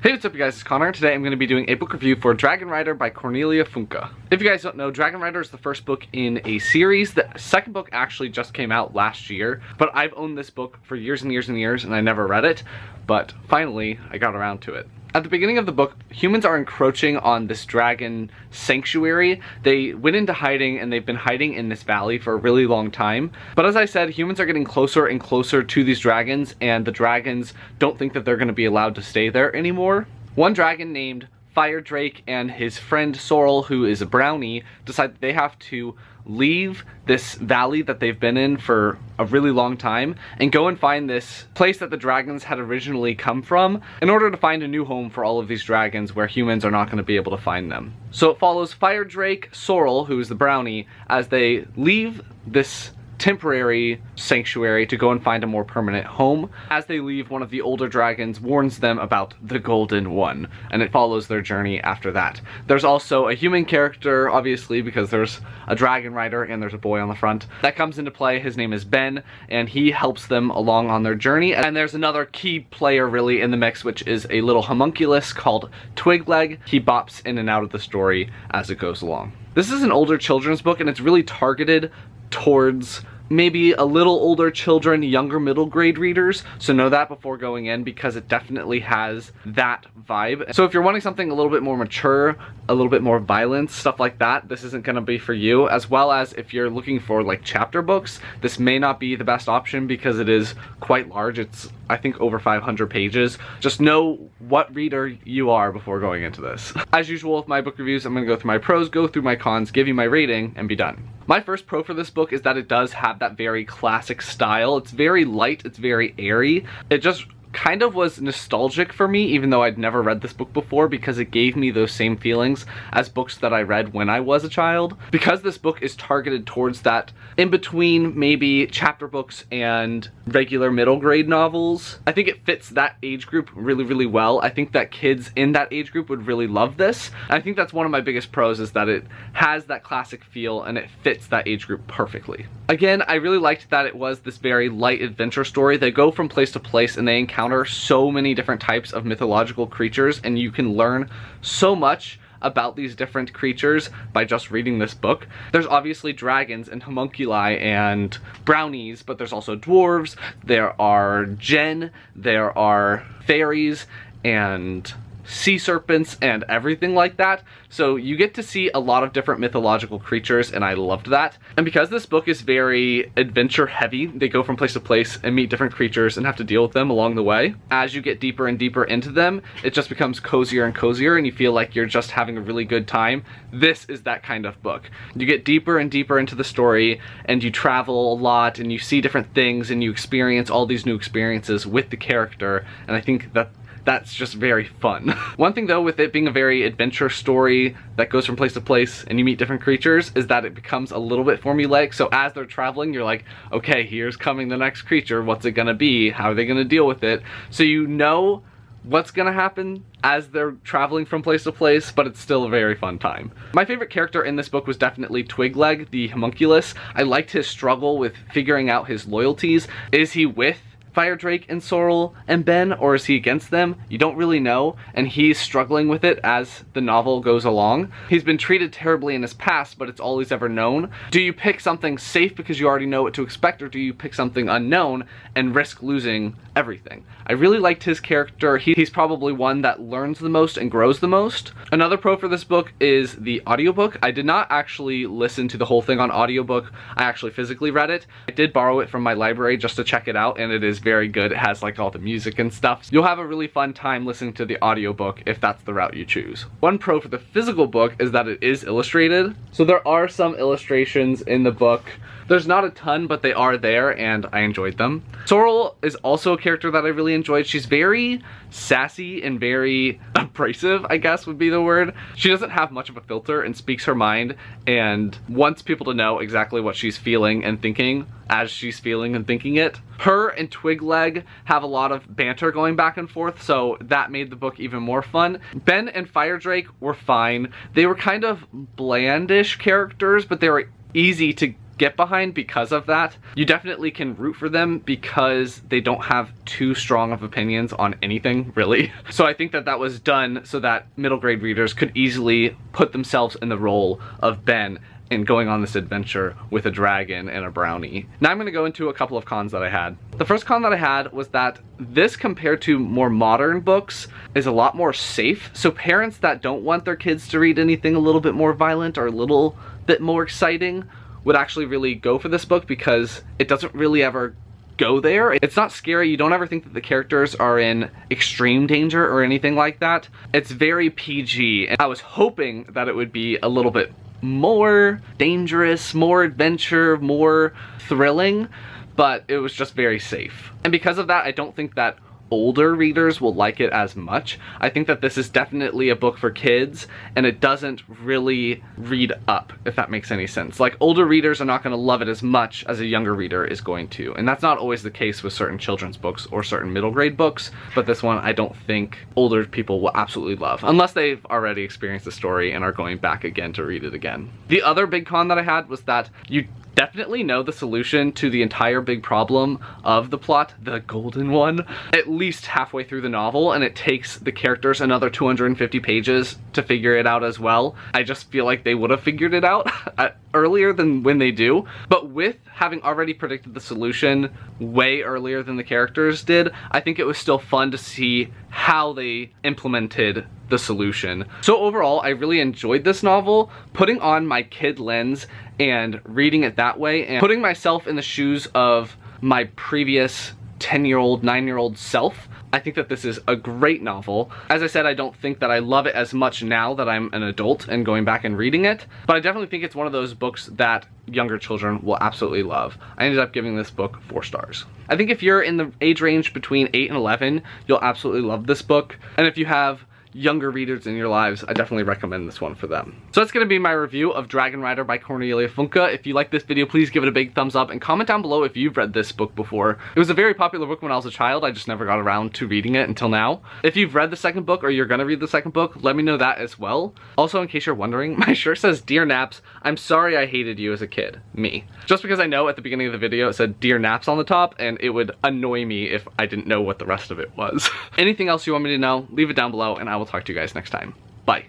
Hey, what's up you guys, it's Connor. Today I'm going to be doing a book review for Dragon Rider by Cornelia Funke. If you guys don't know, Dragon Rider is the first book in a series. The second book actually just came out last year, but I've owned this book for years and years and years and I never read it, but finally I got around to it. At the beginning of the book, humans are encroaching on this dragon sanctuary. They went into hiding and they've been hiding in this valley for a really long time. But as I said, humans are getting closer and closer to these dragons, and the dragons don't think that they're going to be allowed to stay there anymore. One dragon named Fire Drake and his friend Sorrel, who is a brownie, decide that they have to leave this valley that they've been in for a really long time and go and find this place that the dragons had originally come from in order to find a new home for all of these dragons where humans are not going to be able to find them. So it follows Fire Drake, Sorrel, who is the brownie, as they leave this temporary sanctuary to go and find a more permanent home. As they leave, one of the older dragons warns them about the Golden One, and it follows their journey after that. There's also a human character, obviously, because there's a dragon rider and there's a boy on the front that comes into play. His name is Ben, and he helps them along on their journey. And there's another key player really in the mix, which is a little homunculus called Twigleg. He bops in and out of the story as it goes along. This is an older children's book, and it's really targeted towards maybe a little older children, younger middle grade readers, so know that before going in because it definitely has that vibe. So if you're wanting something a little bit more mature, a little bit more violence, stuff like that, this isn't going to be for you. As well as if you're looking for like chapter books, this may not be the best option because it is quite large. It's, I think, over 500 pages. Just know what reader you are before going into this. As usual with my book reviews, I'm going to go through my pros, go through my cons, give you my rating, and be done. My first pro for this book is that it does have that very classic style. It's very light, it's very airy. It just kind of was nostalgic for me, even though I'd never read this book before, because it gave me those same feelings as books that I read when I was a child. Because this book is targeted towards that in between maybe chapter books and regular middle grade novels, I think it fits that age group really, really well. I think that kids in that age group would really love this. And I think that's one of my biggest pros, is that it has that classic feel and it fits that age group perfectly. Again, I really liked that it was this very light adventure story. They go from place to place and they encounter so many different types of mythological creatures, and you can learn so much about these different creatures by just reading this book. There's obviously dragons and homunculi and brownies, but there's also dwarves, there are djinn, there are fairies, and sea serpents and everything like that. So you get to see a lot of different mythological creatures, and I loved that. And because this book is very adventure heavy, they go from place to place and meet different creatures and have to deal with them along the way. As you get deeper and deeper into them, it just becomes cozier and cozier and you feel like you're just having a really good time. This is that kind of book. You get deeper and deeper into the story and you travel a lot and you see different things and you experience all these new experiences with the character, and I think that that's just very fun. One thing though, with it being a very adventure story that goes from place to place and you meet different creatures, is that it becomes a little bit formulaic. So as they're traveling, you're like, okay, here's coming the next creature. What's it gonna be? How are they gonna deal with it? So you know what's gonna happen as they're traveling from place to place, but it's still a very fun time. My favorite character in this book was definitely Twigleg, the homunculus. I liked his struggle with figuring out his loyalties. Is he with Fire Drake and Sorrel and Ben, or is he against them? You don't really know, and he's struggling with it as the novel goes along. He's been treated terribly in his past, but it's all he's ever known. Do you pick something safe because you already know what to expect, or do you pick something unknown and risk losing everything? I really liked his character. He's probably one that learns the most and grows the most. Another pro for this book is the audiobook. I did not actually listen to the whole thing on audiobook. I actually physically read it. I did borrow it from my library just to check it out, and it is very good. It has like all the music and stuff. You'll have a really fun time listening to the audiobook if that's the route you choose. One pro for the physical book is that it is illustrated. So there are some illustrations in the book. There's not a ton, but they are there, and I enjoyed them. Sorrel is also a character that I really enjoyed. She's very sassy and very abrasive, I guess would be the word. She doesn't have much of a filter and speaks her mind and wants people to know exactly what she's feeling and thinking as she's feeling and thinking it. Her and Twigleg have a lot of banter going back and forth, so that made the book even more fun. Ben and Fire Drake were fine. They were kind of blandish characters, but they were easy to get behind because of that. You definitely can root for them because they don't have too strong of opinions on anything, really. So I think that that was done so that middle grade readers could easily put themselves in the role of Ben and going on this adventure with a dragon and a brownie. Now I'm going to go into a couple of cons that I had. The first con that I had was that this, compared to more modern books, is a lot more safe. So parents that don't want their kids to read anything a little bit more violent or a little bit more exciting would actually really go for this book because it doesn't really ever go there. It's not scary. You don't ever think that the characters are in extreme danger or anything like that. It's very PG, and I was hoping that it would be a little bit more dangerous, more adventure, more thrilling, but it was just very safe. And because of that, I don't think that older readers will like it as much. I think that this is definitely a book for kids, and it doesn't really read up, if that makes any sense. Like, older readers are not going to love it as much as a younger reader is going to, and that's not always the case with certain children's books or certain middle grade books, but this one I don't think older people will absolutely love, unless they've already experienced the story and are going back again to read it again. The other big con that I had was that you definitely know the solution to the entire big problem of the plot, the golden one, at least halfway through the novel, and it takes the characters another 250 pages to figure it out as well. I just feel like they would have figured it out earlier than when they do, but with having already predicted the solution way earlier than the characters did, I think it was still fun to see how they implemented the solution. So overall, I really enjoyed this novel. Putting on my kid lens and reading it that way, and putting myself in the shoes of my previous 10-year-old, 9-year-old self, I think that this is a great novel. As I said, I don't think that I love it as much now that I'm an adult and going back and reading it, but I definitely think it's one of those books that younger children will absolutely love. I ended up giving this book 4 stars. I think if you're in the age range between 8 and 11, you'll absolutely love this book, and if you have younger readers in your lives, I definitely recommend this one for them. So that's gonna be my review of Dragon Rider by Cornelia Funke. If you like this video, please give it a big thumbs up and comment down below if you've read this book before. It was a very popular book when I was a child. I just never got around to reading it until now. If you've read the second book or you're gonna read the second book, let me know that as well. Also, in case you're wondering, my shirt says Dear Naps, I'm sorry I hated you as a kid. Me. Just because I know at the beginning of the video it said Dear Naps on the top, and it would annoy me if I didn't know what the rest of it was. Anything else you want me to know, leave it down below, and I will talk to you guys next time. Bye.